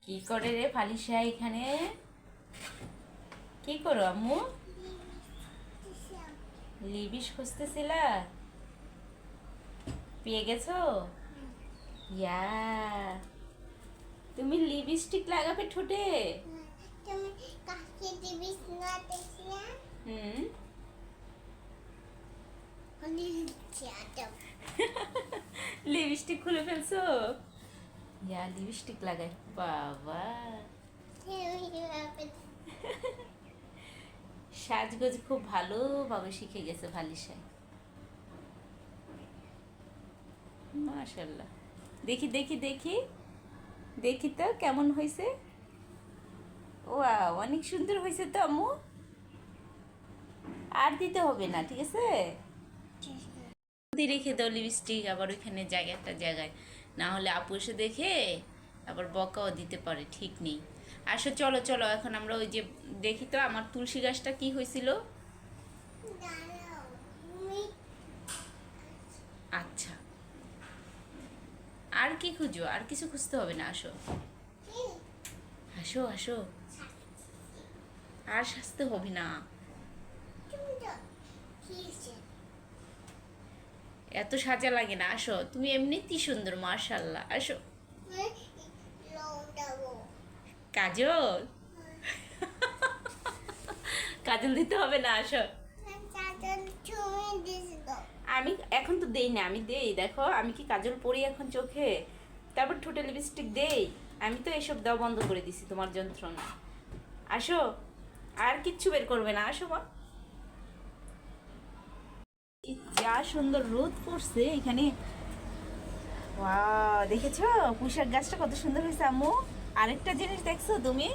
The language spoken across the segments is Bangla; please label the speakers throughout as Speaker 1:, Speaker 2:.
Speaker 1: কি করে রে ফালিসা এখানে? কি করো আম্মু? লিবিস খুঁজতেছিলা? পেয়ে গেছো? ইয়া, তুমি লিপস্টিক লাগাবে ঠোঁটে?
Speaker 2: তুমি কাকে দিবিস না দেখছিলা?
Speaker 1: হুম।
Speaker 2: আমি চাটা
Speaker 1: লিপস্টিক খুলে ফেলছো? ইয়া, লিপস্টিক লাগাই বাবা। সাজগোজ খুব ভালোভাবে শিখে গেছে ফালিসায়। মাশাল্লাহ। দেখি দেখি দেখি দেখি তো কেমন হয়েছে। ওয়াও, অনেক সুন্দর হয়েছে তো আম্মু। আর দিতে হবে না, ঠিক আছে? দিয়ে রেখে দাও লিপস্টিক আবার ওইখানে জায়গাটা জায়গায়, না হলে আপু এসে দেখে আবার বকাও দিতে পারে, ঠিক নেই। আসো চলো চলো, এখন আমরা ওই যে দেখি তো আমার তুলসী গাছটা কি হয়েছিল। আচ্ছা, আর কি খুঁজো? আর কিছু খুঁজতে হবে না, আসো আসো আসো, আর সাজতে হবে না। এত সাজা লাগে না, আসো, তুমি এমনিতেই সুন্দর মাশাল্লাহ, আসো। কাজল? কাজল দিতে হবে না, আসো। আমি এখন তো দেই না, আমি দেই, দেখো আমি কি কাজল পরি এখন চোখে, তারপর ঠোঁটে লিপস্টিক দেই? আমি তো এসব দেওয়া বন্ধ করে দিছি তোমার যন্ত্রণা। আসো, আর কিচ্ছু বের করবে না, আসো মা। যা সুন্দর রোদ পড়ছে এখানে। ওয়াও, দেখেছো পুঁইশাক গাছটা কত সুন্দর হয়েছে আম্মু? আরেকটা জিনিস দেখছো তুমি?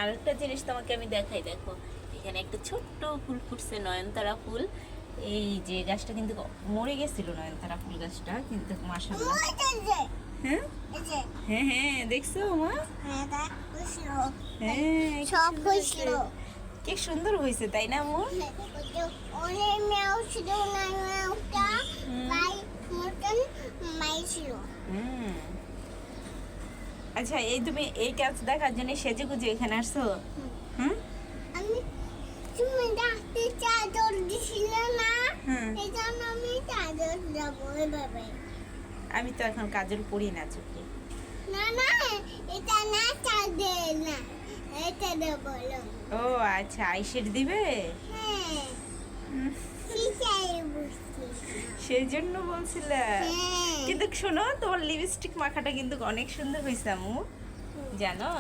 Speaker 1: আরেকটা জিনিস তোমাকে আমি দেখাই, দেখো এখানে একটা ছোট্ট ফুল ফুটছে, নয়নতারা ফুল। এই যে গাছটা কিন্তু মরে গেছিল, নয়নতারা ফুল গাছটা, কিন্তু মাশাআল্লাহ। হ্যাঁ হ্যাঁ হ্যাঁ, দেখছো মা? হ্যাঁ,
Speaker 2: সব হয়েছিল।
Speaker 1: কি সুন্দর হয়েছে তাই না আম্মু?
Speaker 2: অনেক মেয়াও ছিল না, মেয়াওটা বাই মতন মাই ছিল।
Speaker 1: হুম। আচ্ছা, এই তুমি এই গাছ দেখার জন্য সেজে গুজে এখানে আসছো? হুম।
Speaker 2: আমি তুমি ডাকতে চাদর দিছিল না,
Speaker 1: হুম।
Speaker 2: এই জন্য আমি চাদর দেবো এভাবে।
Speaker 1: আমি তো এখন কাজল পরি না চোখে।
Speaker 2: না না, এটা না চাদর না, এটা দেবো।
Speaker 1: ও আচ্ছা, আইশেড দিবে?
Speaker 2: হ্যাঁ,
Speaker 1: হুম,
Speaker 2: কি চাই বুঝছি।
Speaker 1: সেই জন্য বলছিলে।
Speaker 2: হ্যাঁ।
Speaker 1: কিন্তু শোনো, তোমার লিপস্টিক মাখাটা কিন্তু অনেক সুন্দর হয়েছে আম্মু, জানো?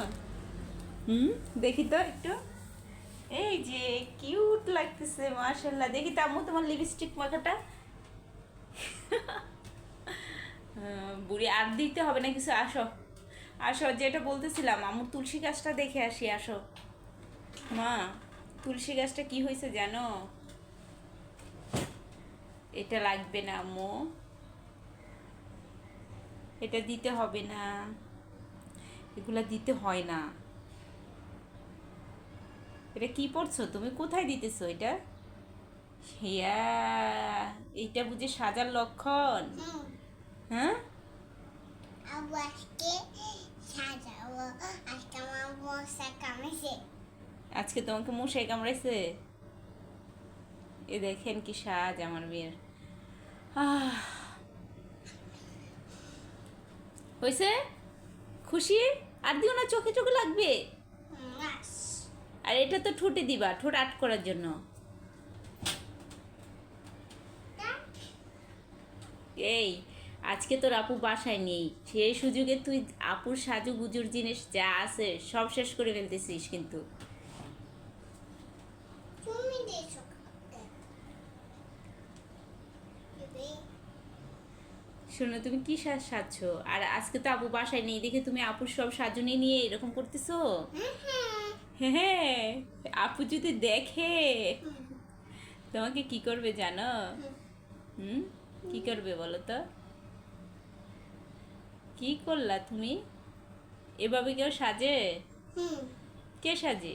Speaker 1: হুম, দেখি তো একটু। এই যে কিউট লাগতেছে মাশাআল্লাহ, দেখি তো আম্মু তোমার লিপস্টিক মাখাটা। বুড়ি আর দিতে হবে না কিছু, আসো আসো, যেটা বলতেছিলাম আম্মু তুলসী গাছটা দেখে আসি, আসো মা। তুলসী গাছটা কি হয়েছে জানো? এটা লাগবে না আম্মু, এটা দিতে হবে না, এগুলা দিতে হয় না। এটা কি পড়ছো তুমি? কোথায় দিতেছো এটা? হিয়া, এইটা বুঝি সাজার লক্ষণ? হ্যাঁ,
Speaker 2: আবু আজকে সাজাবো, আজকে আমার মশা কামড়েছে।
Speaker 1: আজকে তোমাকে মশাই কামড়াইছে? এ দেখেন কি সাজ আমার মেয়ের। আহ, হয়েছে? খুশি? আর দিও না, চোখে চোখে লাগবে।
Speaker 2: নাস।
Speaker 1: আর এটা তো ঠোঁটে দিবা, ঠোঁট আট করার জন্য। এই, আজকে তোর আপু বাসায় নেই, সেই সুযোগে তুই আপুর সাজু গুজুর জিনিস যা আছে সব শেষ করে ফেলতেছিস কিন্তু।
Speaker 2: তুমি দিয়েছো খাতে। দিদি,
Speaker 1: শোনো, তুমি কি সাজ সাজছো? আর আজকে তো আপু বাসায় নেই দেখে তুমি আপুর সব সাজুনি নিয়ে এরকম করতেছো।
Speaker 2: হ্যাঁ,
Speaker 1: হ্যাঁ, আপু যদি দেখে তোমাকে কি করবে জানো? হুম, কি করবে বলো তো? কি করলা তুমি? এভাবে কেউ সাজে?
Speaker 2: হুম,
Speaker 1: কে সাজে?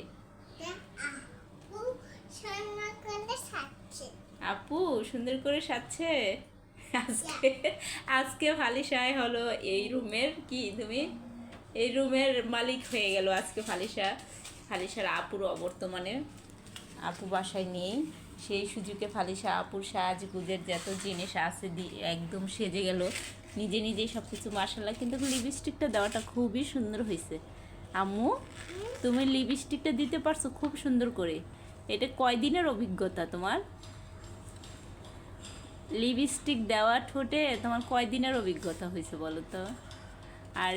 Speaker 2: আপু সোনা করে সাজছে।
Speaker 1: আপু সুন্দর করে সাজছে? আজকে আজকে ভালিশাই হলো এই রুমের কি তুমি এই রুমের মালিক হয়ে গেল আজকে ফালিশা। ফালিশার আপুর অবর্তমানে আপু বাসায় নেই, সেই সুযোগে ফালিশা আপুর সাজগুজের যত জিনিস আছে একদম সেজে গেল নিজে নিজেই সব কিছু। মাশাআল্লাহ, কিন্তু লিপস্টিকটা দেওয়াটা খুবই সুন্দর হয়েছে। আম্মু, তুমি লিপস্টিকটা দিতে পারছো খুব সুন্দর করে। এটা কয়দিনের অভিজ্ঞতা তোমার? লিপস্টিক দেওয়া ঠোঁটে তোমার কয়দিনের অভিজ্ঞতা হয়েছে বলো তো? আর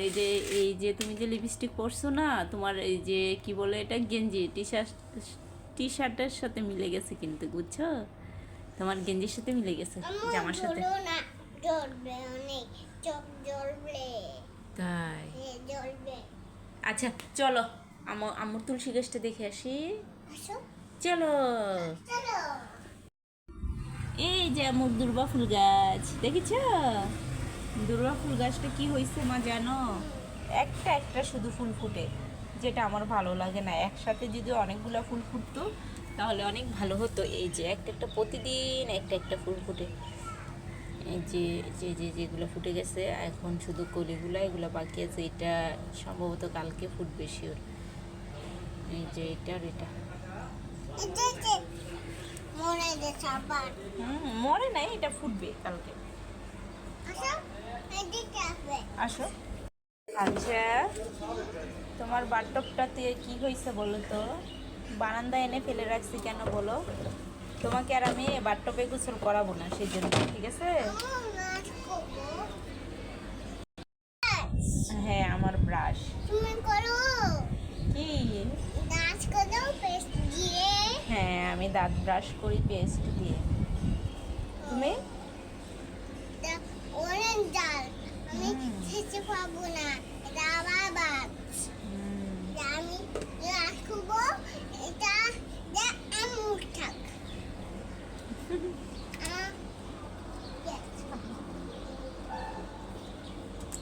Speaker 1: এই যে তুমি যে লিপস্টিক পরছো না, তোমার এই যে কি বলে এটা, গেঞ্জি টি শার্টের সাথে মিলে গেছে কিন্তু, বুঝছো? তোমার গেঞ্জির সাথে মিলে গেছে, জামার সাথে।
Speaker 2: না জ্বলবে, অনেক চোখ জ্বলবে।
Speaker 1: তাই?
Speaker 2: জ্বলবে।
Speaker 1: আচ্ছা চলো, আম্মুর তুলসী গাছটা দেখে আসি।
Speaker 2: আসো,
Speaker 1: চলো।
Speaker 2: চলো।
Speaker 1: এই যে আম্মুর দুর্বা ফুল গাছ, দেখেছ? দুর্বা ফুল গাছটা কি হয়েছে মা জানো? একটা একটা শুধু ফুল ফুটে, যেটা আমার ভালো লাগে না। একসাথে যদি অনেকগুলো ফুল ফুটতো তাহলে অনেক ভালো হতো। এই যে একটা একটা প্রতিদিন একটা একটা ফুল ফুটে। এই যে যে যে যেগুলো ফুটে গেছে, এখন শুধু কলিগুলো এগুলো বাকি আছে। এটা সম্ভবত কালকে ফুটবে শিওর। এই যে এটা আর এটা।
Speaker 2: এটা মনে গেছে আবার।
Speaker 1: মরে নাই, এটা ফুটবে কালকে।
Speaker 2: আসো, এদিকে আসবে।
Speaker 1: আসো। আচ্ছা, তোমার বাথটবটাতে কি হয়েছে বলো তো? বারান্দায় এনে ফেলে রাখছি কেন বলো? তোমাকে আর আমি বাথটবে গোসল করাবো না সেই জন্য, ঠিক আছে?
Speaker 2: নাচ করবো।
Speaker 1: হ্যাঁ, আমার ব্রাশ।
Speaker 2: তুমি করো।
Speaker 1: কি?
Speaker 2: নাচ করো পেস্ট দিয়ে।
Speaker 1: হ্যাঁ, আমি দাঁত ব্রাশ করি পেস্ট দিয়ে। তুমি?
Speaker 2: অরেঞ্জ ডাল আমি খেতে পাবো না, এটা আমার বাদ। আমি রাখবো এটা, আমি থাক।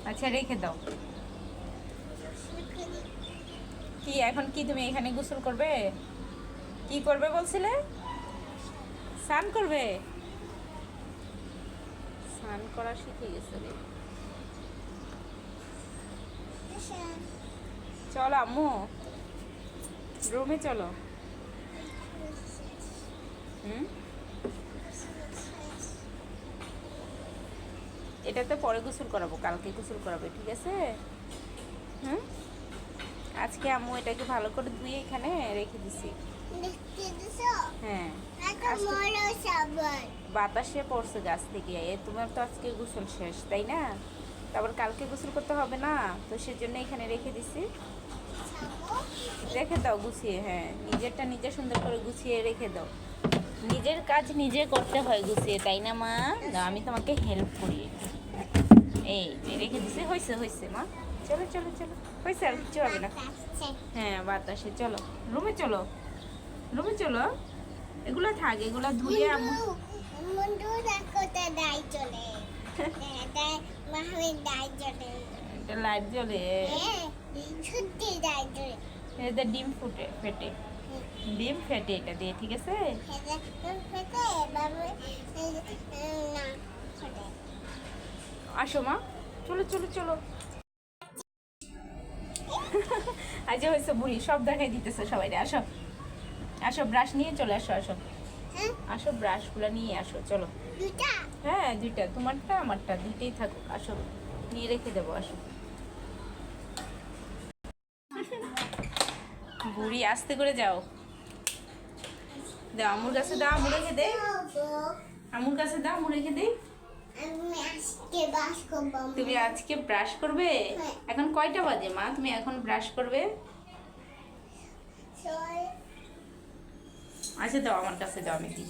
Speaker 1: আচ্ছা, রেখে দাও। কি এখন কি তুমি এখানে গোসল করবে? কি করবে বলছিলে? স্নান করবে? স্নান করা শিখে গেছে রে। চলো আম্মু, রুমে চলো। এটাতে পরে গোসল করাবো, কালকে গোসল করাবো, ঠিক আছে? আজকে আম্মু এটাকে ভালো করে ধুয়ে এখানে রেখে দিছি। হ্যাঁ, বাতাসে পড়ছে গাছ থেকে। তোমার তো আজকে গোসল শেষ, তাই না? তারপর কালকে গোসল করতে হবে না, তো সেজন্য এখানে রেখে দিছি। রেখে দাও গুছিয়ে। হ্যাঁ, নিজেরটা নিজে সুন্দর করে গুছিয়ে রেখে দাও। নিজের কাজ নিজে করতে হয় গুছিয়ে, তাই না মা? আমি তোমাকে হেল্প করি। এই যে রেখে দিছি। হয়েছে হয়েছে মা, চলো চলো চলো, হয়েছে, আর কিছু হবে না। হ্যাঁ, বাতাসে। চলো রুমে চলো, রুমে চলো। এগুলো থাক, এগুলো ধুয়ে আম্মু। এটা লাইট জ্বলে, এটা ডিম ফেটে ডিম ফেটে এটা দিয়ে, ঠিক আছে? আসো মা, চলো চলো চলো। আজ হয়েছে বুড়ি, সব দেখাই দিতেছে সবাই। আসো আসো, ব্রাশ নিয়ে চলে আসো। আসো আসো, ব্রাশগুলো নিয়ে আসো, চলো। হ্যাঁ, দুইটা, তোমারটা আমারটা দুইটাই থাকুক। আসো, নিয়ে রেখে দেবো। আসো। বুড়ি আস্তে করে যাও। দাও আমুর কাছে, দাও, আমু রেখে দে। আমুর কাছে দাও, আমু রেখে দে। তুমি আজকে ব্রাশ করবে? এখন কয়টা বাজে মা? তুমি এখন ব্রাশ করবে? আচ্ছা দাও, আমার কাছে দাও, আমি দিই।